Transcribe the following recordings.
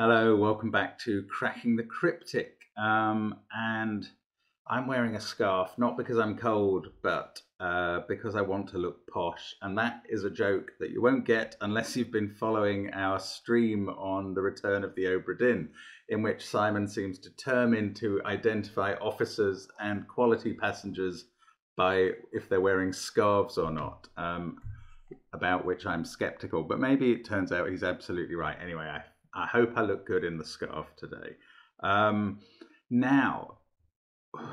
Hello, welcome back to Cracking the Cryptic. And I'm wearing a scarf, not because I'm cold, but because I want to look posh. And that is a joke that you won't get unless you've been following our stream on the return of the Obra Dinn, in which Simon seems determined to identify officers and quality passengers by if they're wearing scarves or not, about which I'm skeptical. But maybe it turns out he's absolutely right. Anyway, I hope I look good in the scarf today. Now,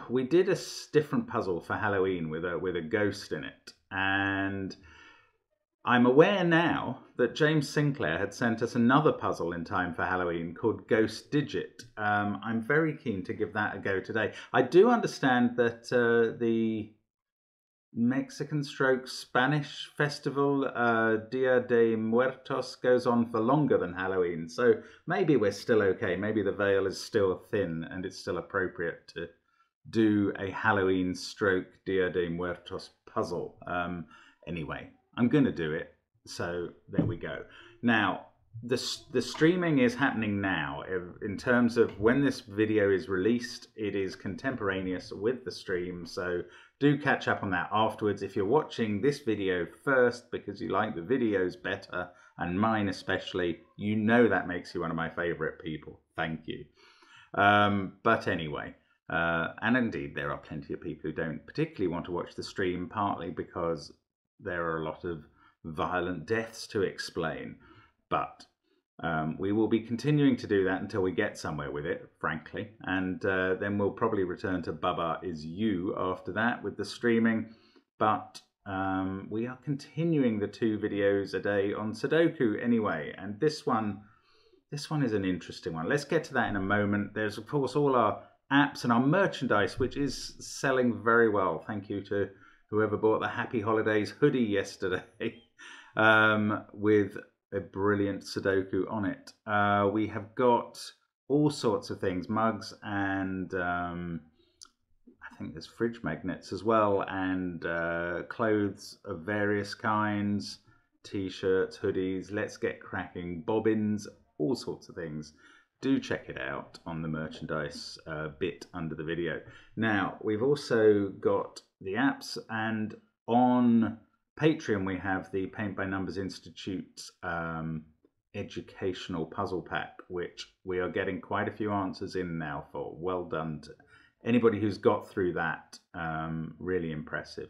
we did a different puzzle for Halloween with a ghost in it, and I'm aware now that James Sinclair had sent us another puzzle in time for Halloween called Ghost Digit. I'm very keen to give that a go today. I do understand that the Mexican stroke Spanish festival, Dia de Muertos, goes on for longer than Halloween. So maybe we're still okay. Maybe the veil is still thin and it's still appropriate to do a Halloween stroke Dia de Muertos puzzle. Anyway, I'm going to do it. So there we go. Now, the streaming is happening now. In terms of when this video is released, it is contemporaneous with the stream. So do catch up on that afterwards. If you're watching this video first because you like the videos better, and mine especially, you know that makes you one of my favorite people. Thank you. But anyway, and indeed there are plenty of people who don't particularly want to watch the stream, partly because there are a lot of violent deaths to explain. But we will be continuing to do that until we get somewhere with it, frankly. And then we'll probably return to Bubba Is You after that with the streaming. But we are continuing the 2 videos a day on Sudoku anyway. And this one is an interesting one. Let's get to that in a moment. There's, of course, all our apps and our merchandise, which is selling very well. Thank you to whoever bought the Happy Holidays hoodie yesterday with a brilliant Sudoku on it. We have got all sorts of things, mugs and I think there's fridge magnets as well, and clothes of various kinds, t-shirts, hoodies, let's get cracking, bobbins, all sorts of things. Do check it out on the merchandise bit under the video. Now, we've also got the apps, and on Patreon, we have the Paint by Numbers Institute educational puzzle pack, which we are getting quite a few answers in now for. Well done to anybody who's got through that. Really impressive.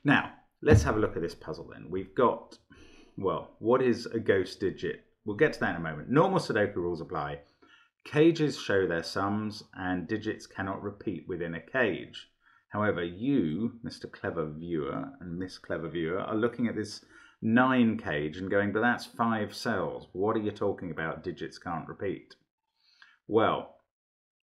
Now, let's have a look at this puzzle then. We've got, well, what is a ghost digit? We'll get to that in a moment. Normal Sudoku rules apply. Cages show their sums, and digits cannot repeat within a cage. However, you, Mr. Clever Viewer and Miss Clever Viewer, are looking at this 9 cage and going, but that's 5 cells. What are you talking about? Digits can't repeat. Well,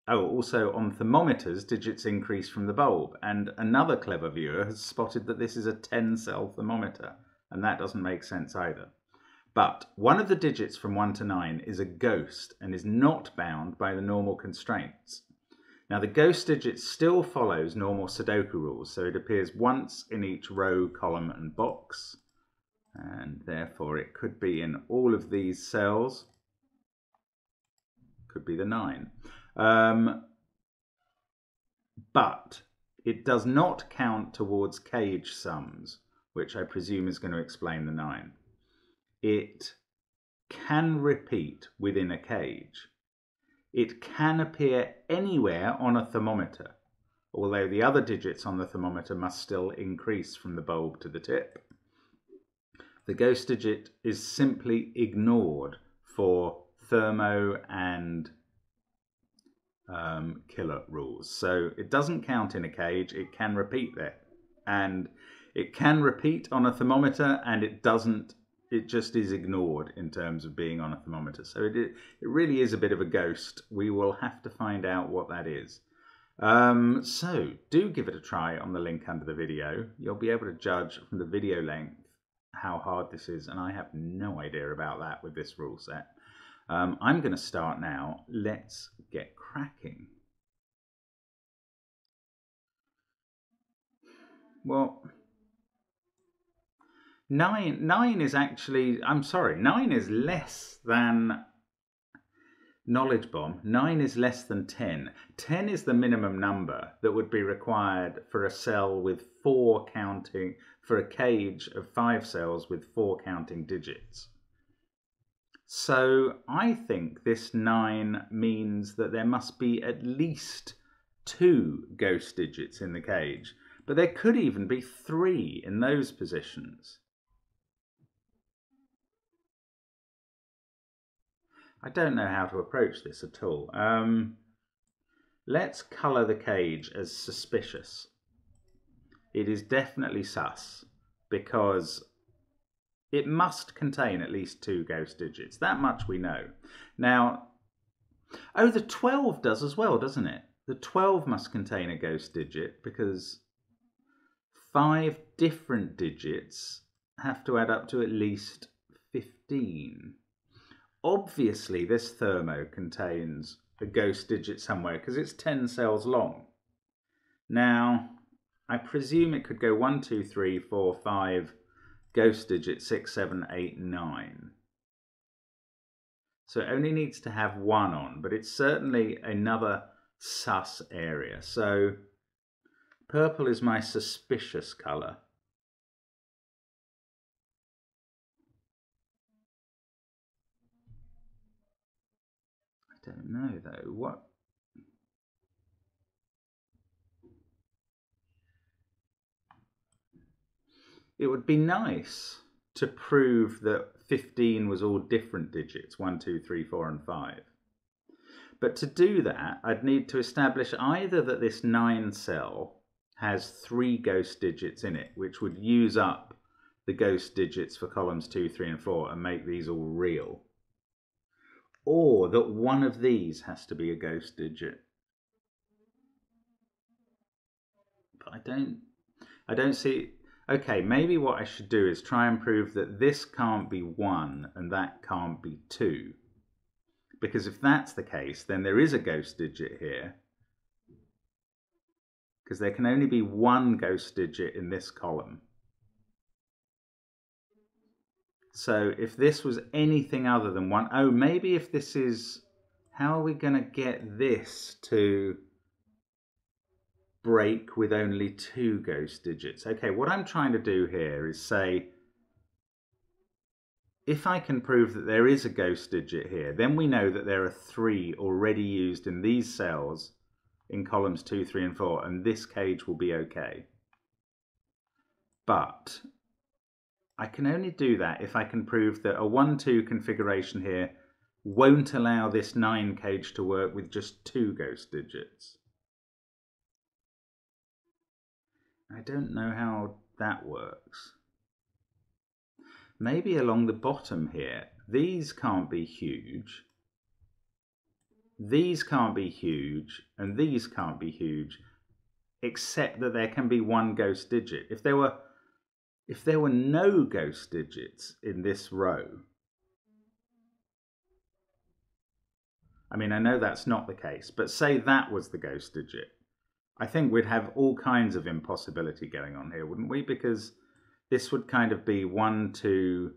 also on thermometers, digits increase from the bulb. And another clever viewer has spotted that this is a 10-cell thermometer, and that doesn't make sense either. But one of the digits from 1 to 9 is a ghost and is not bound by the normal constraints. Now, the ghost digit still follows normal Sudoku rules, so it appears once in each row, column, and box, and therefore it could be in all of these cells. Could be the 9. But it does not count towards cage sums, which I presume is going to explain the 9. It can repeat within a cage. It can appear anywhere on a thermometer, although the other digits on the thermometer must still increase from the bulb to the tip. The ghost digit is simply ignored for thermo and killer rules. So it doesn't count in a cage, it can repeat there. And it can repeat on a thermometer, and it doesn't. It just is ignored in terms of being on a thermometer. So it really is a bit of a ghost. We will have to find out what that is. So do give it a try on the link under the video. You'll be able to judge from the video length how hard this is. And I have no idea about that with this rule set. I'm going to start now. Let's get cracking. Well, 9 is actually, I'm sorry, 9 is less than Knowledge bomb. 9 is less than 10. 10 is the minimum number that would be required for a cell with 4 counting, for a cage of 5 cells with 4 counting digits. So I think this 9 means that there must be at least 2 ghost digits in the cage, but there could even be 3 in those positions. I don't know how to approach this at all. Let's colour the cage as suspicious. It is definitely sus, because it must contain at least 2 ghost digits. That much we know. Now, oh, the 12 does as well, doesn't it? The 12 must contain a ghost digit, because 5 different digits have to add up to at least 15. Obviously, this thermo contains a ghost digit somewhere because it's 10 cells long. Now, I presume it could go 1, 2, 3, 4, 5, ghost digit 6, 7, 8, 9. So it only needs to have 1 on, but it's certainly another sus area. So purple is my suspicious colour. I don't know though. What? It would be nice to prove that 15 was all different digits, 1, 2, 3, 4, and 5. But to do that, I'd need to establish either that this 9 cell has 3 ghost digits in it, which would use up the ghost digits for columns 2, 3, and 4 and make these all real. Or that one of these has to be a ghost digit. But I don't see. Okay, maybe what I should do is try and prove that this can't be 1 and that can't be 2. Because if that's the case, then there is a ghost digit here. Because there can only be 1 ghost digit in this column. So if this was anything other than 1, oh, maybe if this is, how are we going to get this to break with only 2 ghost digits? Okay, what I'm trying to do here is say, if I can prove that there is a ghost digit here, then we know that there are 3 already used in these cells in columns 2, 3, and 4, and this cage will be okay. But I can only do that if I can prove that a 1-2 configuration here won't allow this 9 cage to work with just 2 ghost digits. I don't know how that works. Maybe along the bottom here, these can't be huge, these can't be huge, and these can't be huge, except that there can be 1 ghost digit. If there were no ghost digits in this row, I mean, I know that's not the case, but say that was the ghost digit, I think we'd have all kinds of impossibility going on here, wouldn't we? Because this would kind of be 1, 2,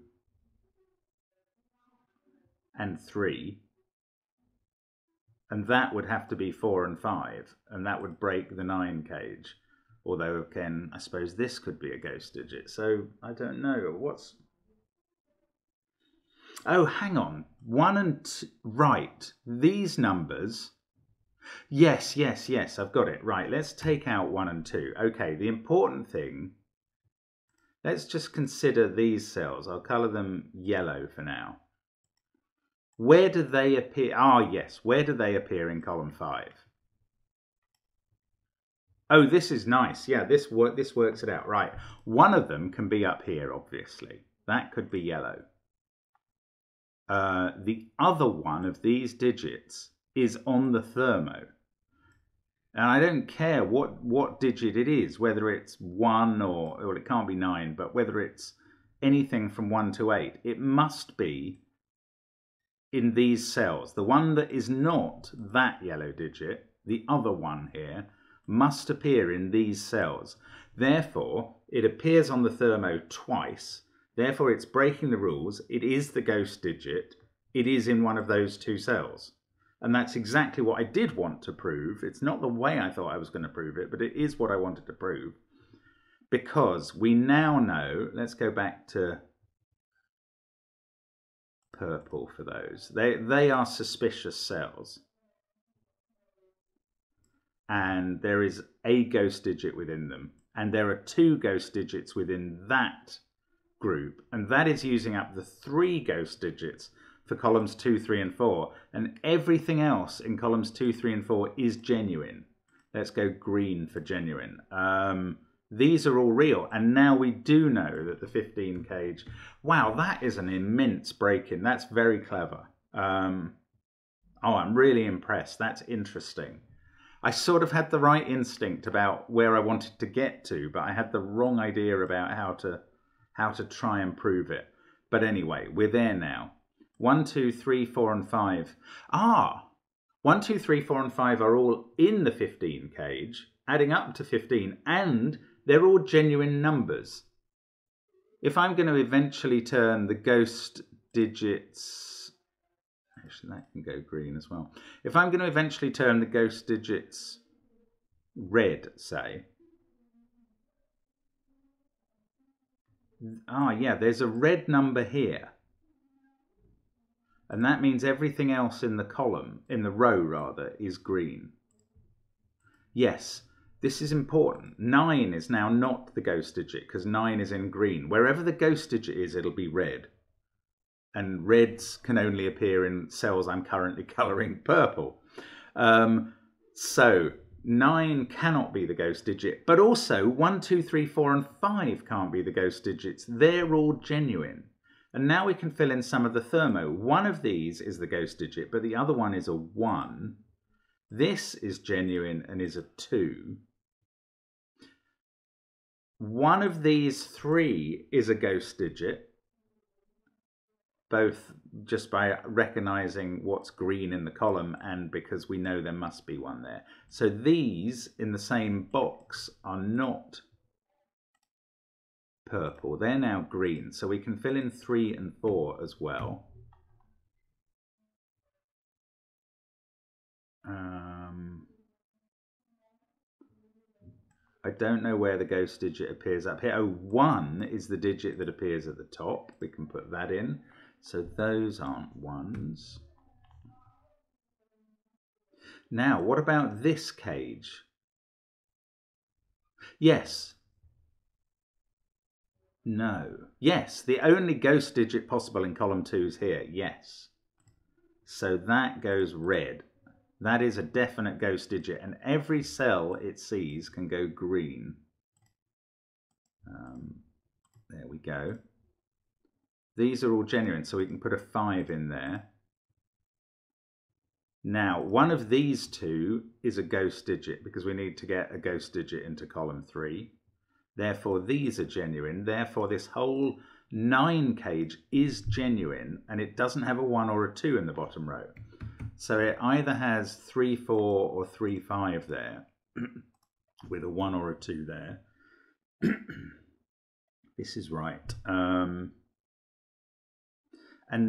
and 3. And that would have to be 4 and 5. And that would break the 9 cage. Although, again, I suppose this could be a ghost digit. So, I don't know. What's... Oh, hang on. 1 and 2... Right. These numbers... Yes, yes, yes. I've got it. Right. Let's take out 1 and 2. Okay, the important thing... Let's just consider these cells. I'll colour them yellow for now. Where do they appear? Ah, yes. Where do they appear in column 5? Oh, this is nice. Yeah, this works it out. Right. One of them can be up here, obviously. That could be yellow. The other one of these digits is on the thermo. And I don't care what digit it is, whether it's 1 or well, it can't be 9, but whether it's anything from 1 to 8, it must be in these cells. The one that is not that yellow digit, the other one here, must appear in these cells. Therefore, it appears on the thermo twice. Therefore, it's breaking the rules. It is the ghost digit. It is in one of those 2 cells. And that's exactly what I did want to prove. It's not the way I thought I was going to prove it, but it is what I wanted to prove. Because we now know, let's go back to purple for those. They are suspicious cells. And there is a ghost digit within them. And there are 2 ghost digits within that group. And that is using up the 3 ghost digits for columns 2, 3, and 4. And everything else in columns 2, 3, and 4 is genuine. Let's go green for genuine. These are all real. And now we do know that the 15 cage... Wow, that is an immense break-in. That's very clever. Oh, I'm really impressed. That's interesting. I sort of had the right instinct about where I wanted to get to, but I had the wrong idea about how to try and prove it. But anyway, we're there now. 1, 2, 3, 4, and 5. 1, 2, 3, 4, and 5 are all in the 15 cage, adding up to 15, and they're all genuine numbers. If I'm going to eventually turn the ghost digits... Actually, that can go green as well. If I'm going to eventually turn the ghost digits red, say... yeah, there's a red number here. And that means everything else in the column, in the row rather, is green. Yes, this is important. 9 is now not the ghost digit because 9 is in green. Wherever the ghost digit is, it'll be red. And reds can only appear in cells I'm currently colouring purple. So 9 cannot be the ghost digit, but also 1, 2, 3, 4, and 5 can't be the ghost digits. They're all genuine. And now we can fill in some of the thermo. One of these is the ghost digit, but the other one is a 1. This is genuine and is a 2. One of these 3 is a ghost digit, both just by recognizing what's green in the column and because we know there must be one there. So these in the same box are not purple. They're now green. So we can fill in 3 and 4 as well. I don't know where the ghost digit appears up here. Oh, 1 is the digit that appears at the top. We can put that in. So those aren't 1s. Now, what about this cage? Yes. No. Yes, the only ghost digit possible in column 2 is here. Yes. So that goes red. That is a definite ghost digit, and every cell it sees can go green. There we go. These are all genuine, so we can put a 5 in there. Now, one of these 2 is a ghost digit because we need to get a ghost digit into column 3. Therefore, these are genuine. Therefore, this whole 9 cage is genuine, and it doesn't have a 1 or a 2 in the bottom row. So it either has 3, 4 or 3, 5 there, with a 1 or a 2 there. This is right. And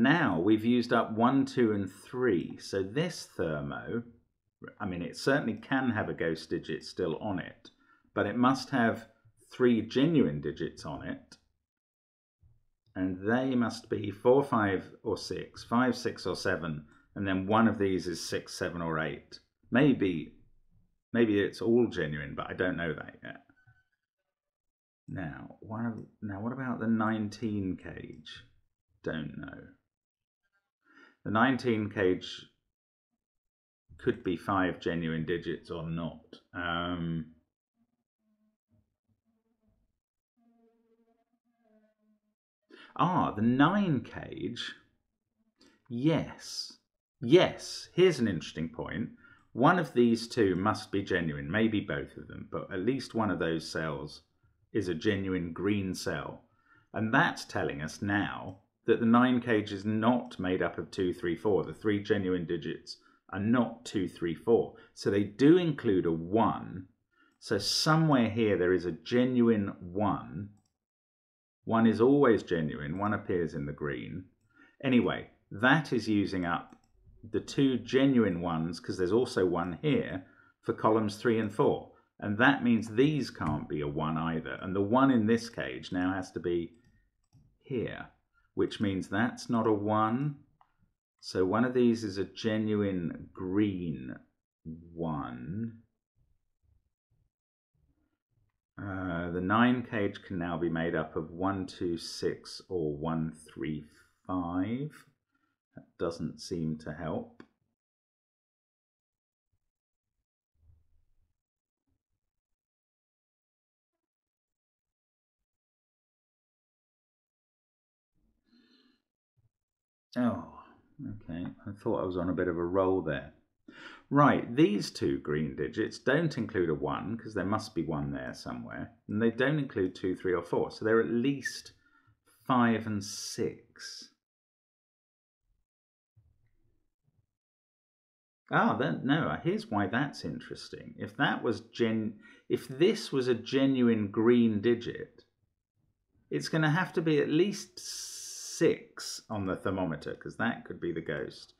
now we've used up 1, 2, and 3. So this thermo, I mean, it certainly can have a ghost digit still on it, but it must have 3 genuine digits on it. And they must be 4, 5, or 6, 5, 6, or 7. And then one of these is 6, 7, or 8. Maybe it's all genuine, but I don't know that yet. Now, what about the 19 cage? Don't know. The 19 cage could be 5 genuine digits or not. The 9 cage. Yes. Yes, here's an interesting point. One of these 2 must be genuine, maybe both of them, but at least one of those cells is a genuine green cell. And that's telling us now that the 9 cage is not made up of 2, 3, 4. The 3 genuine digits are not 2, 3, 4. So they do include a 1. So somewhere here there is a genuine 1. 1 is always genuine. 1 appears in the green. Anyway, that is using up the two genuine ones, because there's also one here, for columns 3 and 4. And that means these can't be a 1 either. And the 1 in this cage now has to be here, which means that's not a 1. So one of these is a genuine green 1. The 9 cage can now be made up of 1, 2, 6 or 1, 3, 5. That doesn't seem to help. Oh, okay. I thought I was on a bit of a roll there. Right, these two green digits don't include a 1, because there must be 1 there somewhere. And they don't include 2, 3 or 4. So they're at least 5 and 6. Ah, no, here's why that's interesting. If this was a genuine green digit, it's going to have to be at least 6 on the thermometer, because that could be the ghost.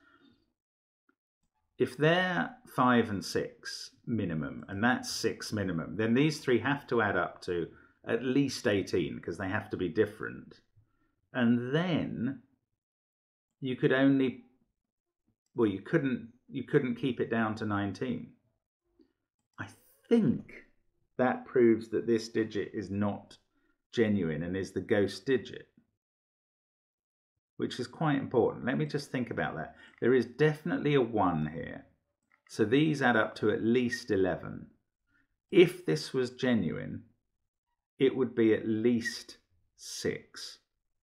If they're 5 and 6 minimum, and that's 6 minimum, then these three have to add up to at least 18, because they have to be different. And then you could only, well, you couldn't keep it down to 19. I think that proves that this digit is not genuine and is the ghost digit, which is quite important. Let me just think about that. There is definitely a 1 here. So these add up to at least 11. If this was genuine, it would be at least 6.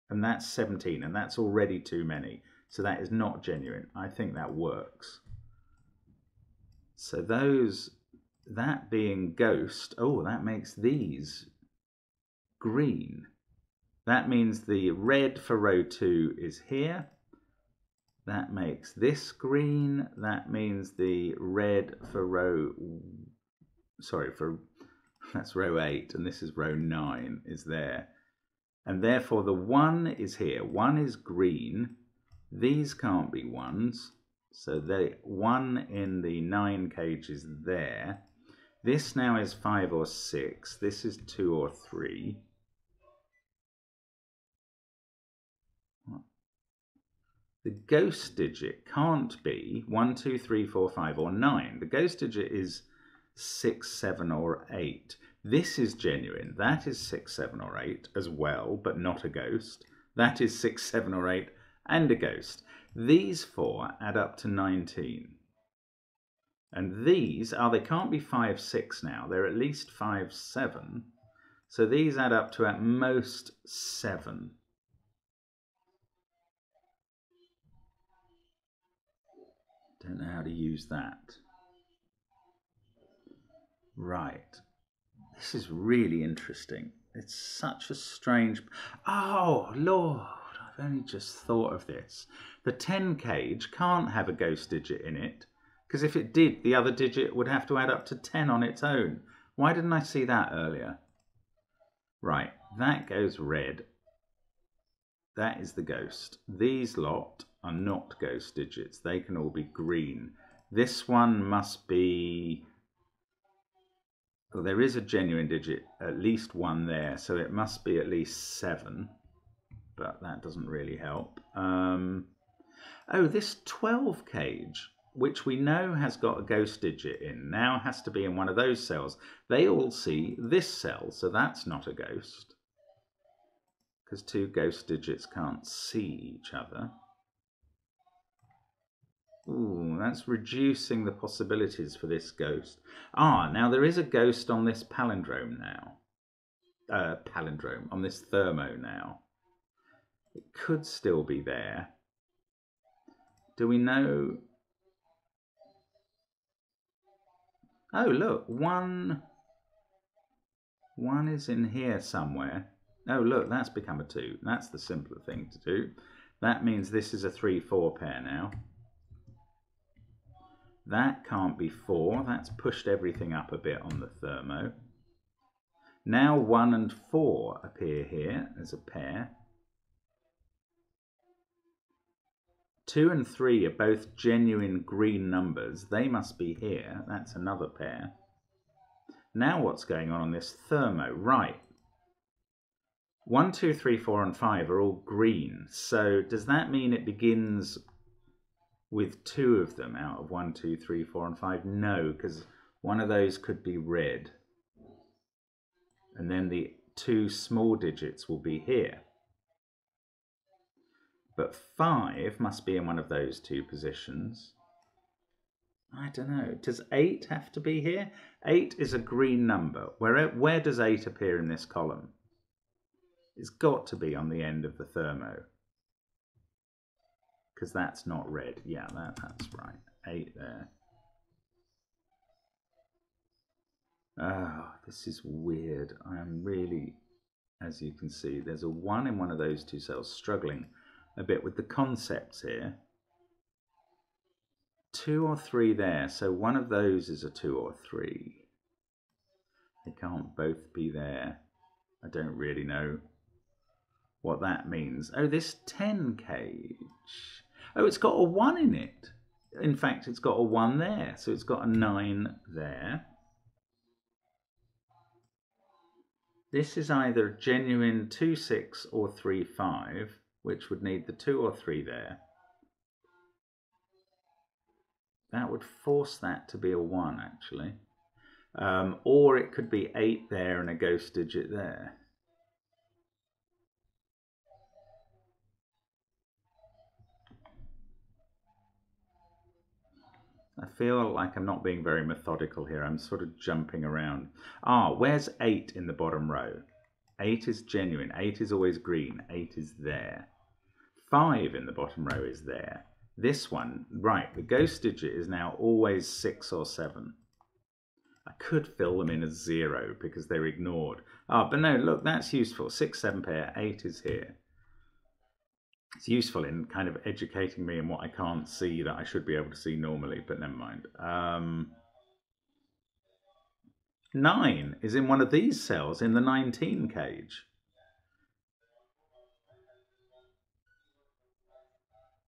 And that's 17, and that's already too many. So that is not genuine. I think that works. So that being ghost, oh, that makes these green. That means the red for row 2 is here. That makes this green. That means the red for that's row 8, and this is row 9 is there. And therefore the 1 is here. 1 is green. These can't be 1s. So the 1 in the 9 cage is there. This now is 5 or 6. This is 2 or 3. The ghost digit can't be 1, 2, 3, 4, 5 or 9. The ghost digit is 6, 7 or 8. This is genuine. That is 6, 7 or 8 as well, but not a ghost. That is 6, 7 or 8 and a ghost. These 4 add up to 19. And these, they can't be 5, 6 now. They're at least 5, 7. So these add up to at most 7. Don't know how to use that. Right. This is really interesting. It's such a strange... Oh, Lord, I've only just thought of this. The 10 cage can't have a ghost digit in it, because if it did, the other digit would have to add up to 10 on its own. Why didn't I see that earlier? Right, that goes red. That is the ghost. These lot are not ghost digits. They can all be green. This one must be... Well, there is a genuine digit, at least 1 there, so it must be at least 7. But that doesn't really help. Oh, this 12 cage, which we know has got a ghost digit in, now has to be in one of those cells. They all see this cell, so that's not a ghost, because 2 ghost digits can't see each other. Ooh, that's reducing the possibilities for this ghost. Now there is a ghost on this palindrome now. On this thermo now. It could still be there. Do we know? Oh, look, one is in here somewhere. Oh, look, that's become a 2. That's the simpler thing to do. That means this is a 3-4 pair now. That can't be 4. That's pushed everything up a bit on the thermo. Now 1 and 4 appear here as a pair. 2 and 3 are both genuine green numbers. They must be here. That's another pair. Now what's going on this thermo? Right. 1, 2, 3, 4 and 5 are all green. So does that mean it begins with 2 of them out of 1, 2, 3, 4 and 5? No, because one of those could be red. And then the 2 small digits will be here. But 5 must be in one of those 2 positions. I don't know. Does 8 have to be here? 8 is a green number. Where does 8 appear in this column? It's got to be on the end of the thermo. Because that's not red. Yeah, that's right. 8 there. Oh, this is weird. I am really, as you can see, there's a 1 in one of those 2 cells, struggling a bit with the concepts here. 2 or 3 there, so one of those is a 2 or 3. They can't both be there. I don't really know what that means. Oh, this 10 cage. Oh, it's got a 1 in it. In fact, it's got a 1 there, so it's got a 9 there. This is either genuine 2, 6 or 3, 5, which would need the 2 or 3 there. That would force that to be a 1, actually. Or it could be 8 there and a ghost digit there. I feel like I'm not being very methodical here. I'm sort of jumping around. Ah, where's 8 in the bottom row? 8 is genuine. 8 is always green. 8 is there. 5 in the bottom row is there. This one, right, the ghost digit is now always 6 or 7. I could fill them in as 0 because they're ignored. Ah, but no, look, that's useful. 6, 7 pair, 8 is here. It's useful in kind of educating me in what I can't see that I should be able to see normally, but never mind. 9 is in one of these cells in the 19 cage.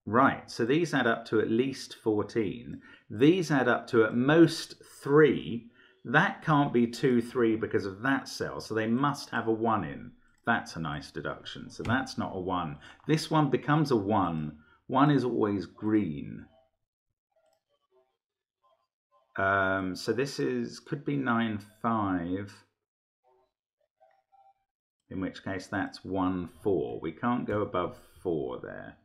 Right, so these add up to at least 14. These add up to at most 3. That can't be 2, 3 because of that cell, so they must have a 1 in. That's a nice deduction, so that's not a 1. This one becomes a 1. 1 is always green. So this could be 9, 5. In which case that's 1, 4. We can't go above 4 there.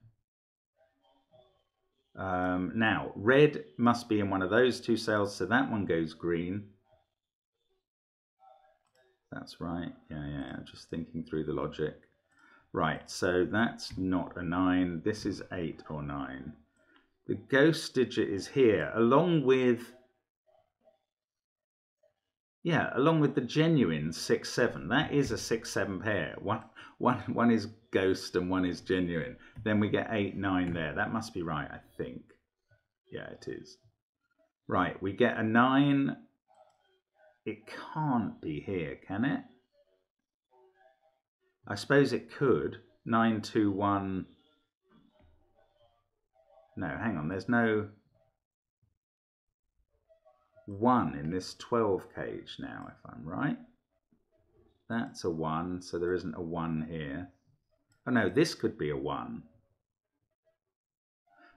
Now, red must be in one of those 2 cells, so that one goes green. That's right. Yeah, just thinking through the logic. Right, so that's not a 9. This is 8 or 9. The ghost digit is here, along with the genuine 6, 7. That is a 6, 7 pair. One is ghost and one is genuine. Then we get 8, 9 there. That must be right, I think. Yeah, it is. Right, we get a 9. It can't be here, can it? I suppose it could. 9, 2, 1. No, hang on. There's no 1 in this 12 cage now, if I'm right. That's a 1, so there isn't a 1 here. Oh no, this could be a 1.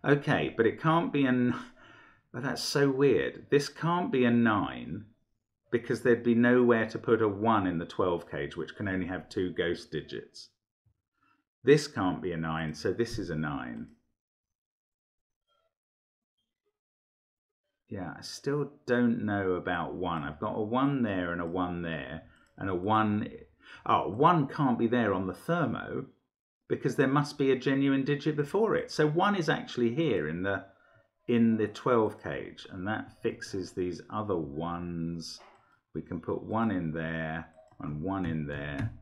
Okay, but it can't be a... Oh, that's so weird. This can't be a 9 because there'd be nowhere to put a 1 in the 12 cage, which can only have 2 ghost digits. This can't be a 9, so this is a 9. Yeah, I still don't know about 1. I've got a 1 there and a 1 there, and a 1... Oh, 1 can't be there on the thermo because there must be a genuine digit before it. So 1 is actually here in the 12 cage, and that fixes these other 1s. We can put 1 in there and 1 in there,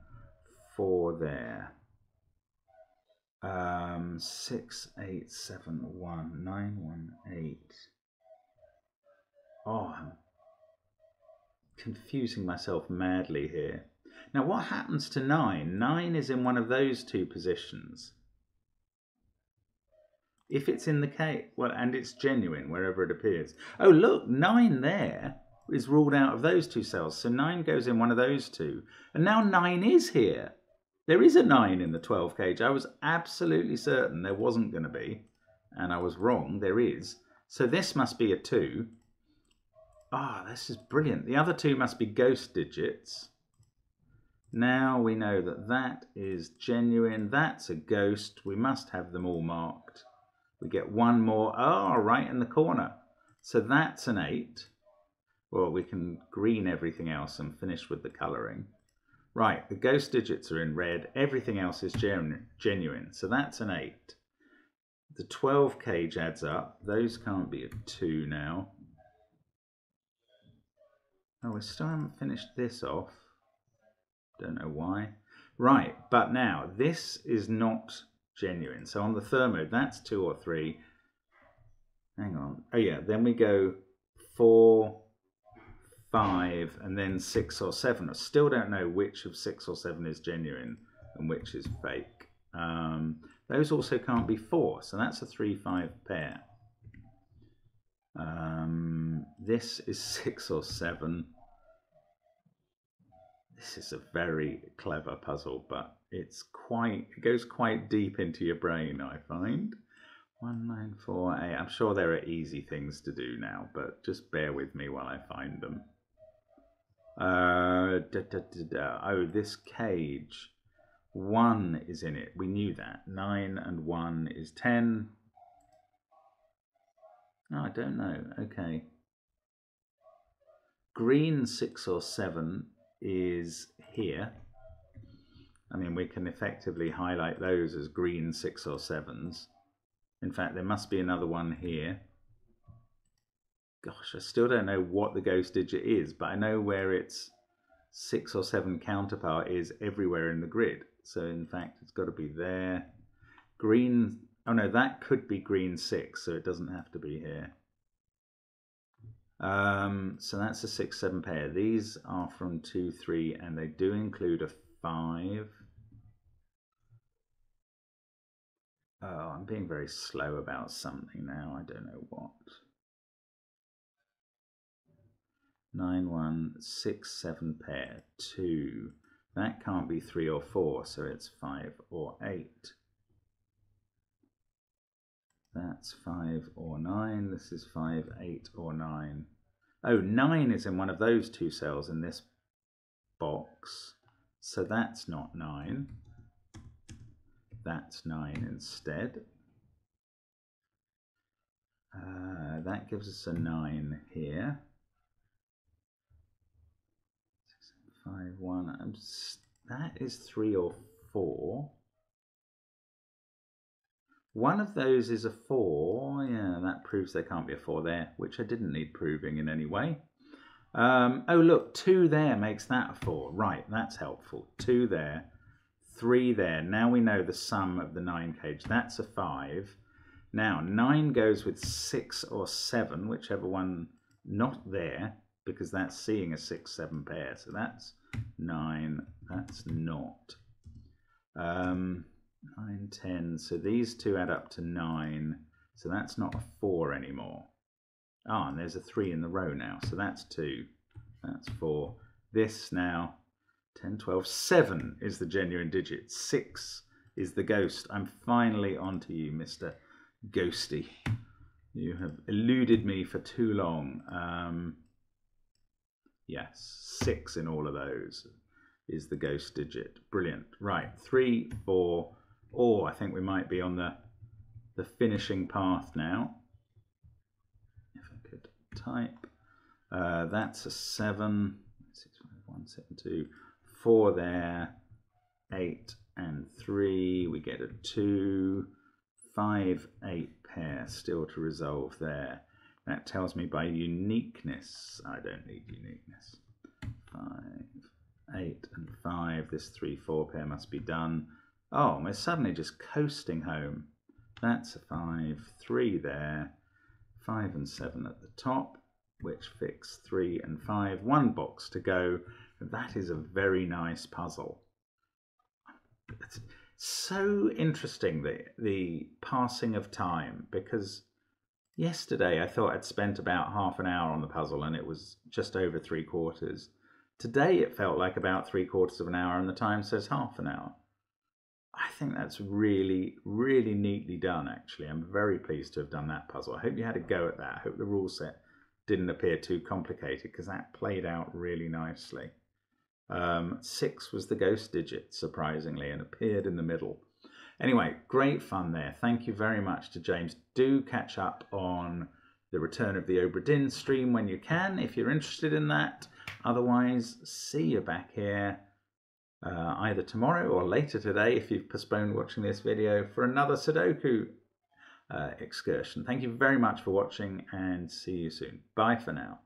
4 there. 6, 8, 7, 1, 9, 1, 8. Oh, I'm confusing myself madly here. Now, what happens to 9? 9 is in one of those 2 positions. If it's in the case, well, and it's genuine wherever it appears. Oh, look, 9 there is ruled out of those 2 cells. So 9 goes in one of those 2. And now 9 is here. There is a 9 in the 12 cage. I was absolutely certain there wasn't going to be. And I was wrong. There is. So this must be a 2. Ah, this is brilliant. The other 2 must be ghost digits. Now we know that that is genuine. That's a ghost. We must have them all marked. We get 1 more. Oh, right in the corner. So that's an 8. Well, we can green everything else and finish with the colouring. Right, the ghost digits are in red. Everything else is genuine. So that's an 8. The 12 cage adds up. Those can't be a 2 now. Oh, we still haven't finished this off. Don't know why. Right, but now this is not genuine. So on the thermo, that's 2 or 3. Hang on. Oh yeah, then we go 4, 5, and then 6 or 7. I still don't know which of 6 or 7 is genuine and which is fake. Those also can't be 4, so that's a 3-5 pair. This is 6 or 7. This is a very clever puzzle, but it goes quite deep into your brain, I find. 1, 9, 4, 8. I'm sure there are easy things to do now, but just bear with me while I find them. Oh, this cage. 1 is in it. We knew that. 9 and 1 is 10. Oh, I don't know. Okay. Green 6 or 7 is here. I mean, we can effectively highlight those as green 6 or 7s. In fact, there must be another one here. Gosh, I still don't know what the ghost digit is, but I know where its 6 or 7 counterpart is everywhere in the grid. So in fact, it's got to be there. Green, oh no, that could be green 6, so it doesn't have to be here. So that's a 6, 7 pair. These are from 2, 3, and they do include a 5. Oh, I'm being very slow about something now. I don't know what. 9, 1, 6, 7 pair. 2. That can't be 3 or 4, so it's 5 or 8. That's 5 or 9. This is 5, 8 or 9. Oh, 9 is in one of those 2 cells in this box. So that's not 9. That's 9 instead. That gives us a 9 here. 6, 5, 1. That is 3 or 4. One of those is a 4. Yeah, that proves there can't be a 4 there, which I didn't need proving in any way. Oh, look, 2 there makes that a 4. Right, that's helpful. 2 there, 3 there. Now we know the sum of the 9 cage. That's a 5. Now, 9 goes with 6 or 7, whichever one not there, because that's seeing a 6, 7 pair. So that's 9. That's not. 9, 10. So these 2 add up to 9. So that's not a 4 anymore. Ah, and there's a 3 in the row now. So that's 2. That's 4. This now, 10, 12, 7 is the genuine digit. 6 is the ghost. I'm finally onto you, Mr. Ghosty. You have eluded me for too long. Yes, 6 in all of those is the ghost digit. Brilliant. Right, 3, 4. Oh, I think we might be on the finishing path now. If I could type. That's a 7. 6, 5, 1, 7, 2. 4 there. 8 and 3. We get a 2. 5, 8 pair still to resolve there. That tells me by uniqueness. I don't need uniqueness. 5, 8 and 5. This 3, 4 pair must be done. Oh, we're suddenly just coasting home. That's a 5, 3 there. 5 and 7 at the top, which fix 3 and 5. 1 box to go. That is a very nice puzzle. It's So interesting, the passing of time, because yesterday I thought I'd spent about half an hour on the puzzle and it was just over 3/4. Today it felt like about 3/4 of an hour and the time says half an hour. I think that's really, really neatly done, actually. I'm very pleased to have done that puzzle. I hope you had a go at that. I hope the rule set didn't appear too complicated, because that played out really nicely. 6 was the ghost digit, surprisingly, and appeared in the middle. Anyway, great fun there. Thank you very much to James. Do catch up on the Return of the Obra Dinn stream when you can, if you're interested in that. Otherwise, see you back here either tomorrow or later today, if you've postponed watching this video, for another Sudoku excursion. Thank you very much for watching, and see you soon. Bye for now.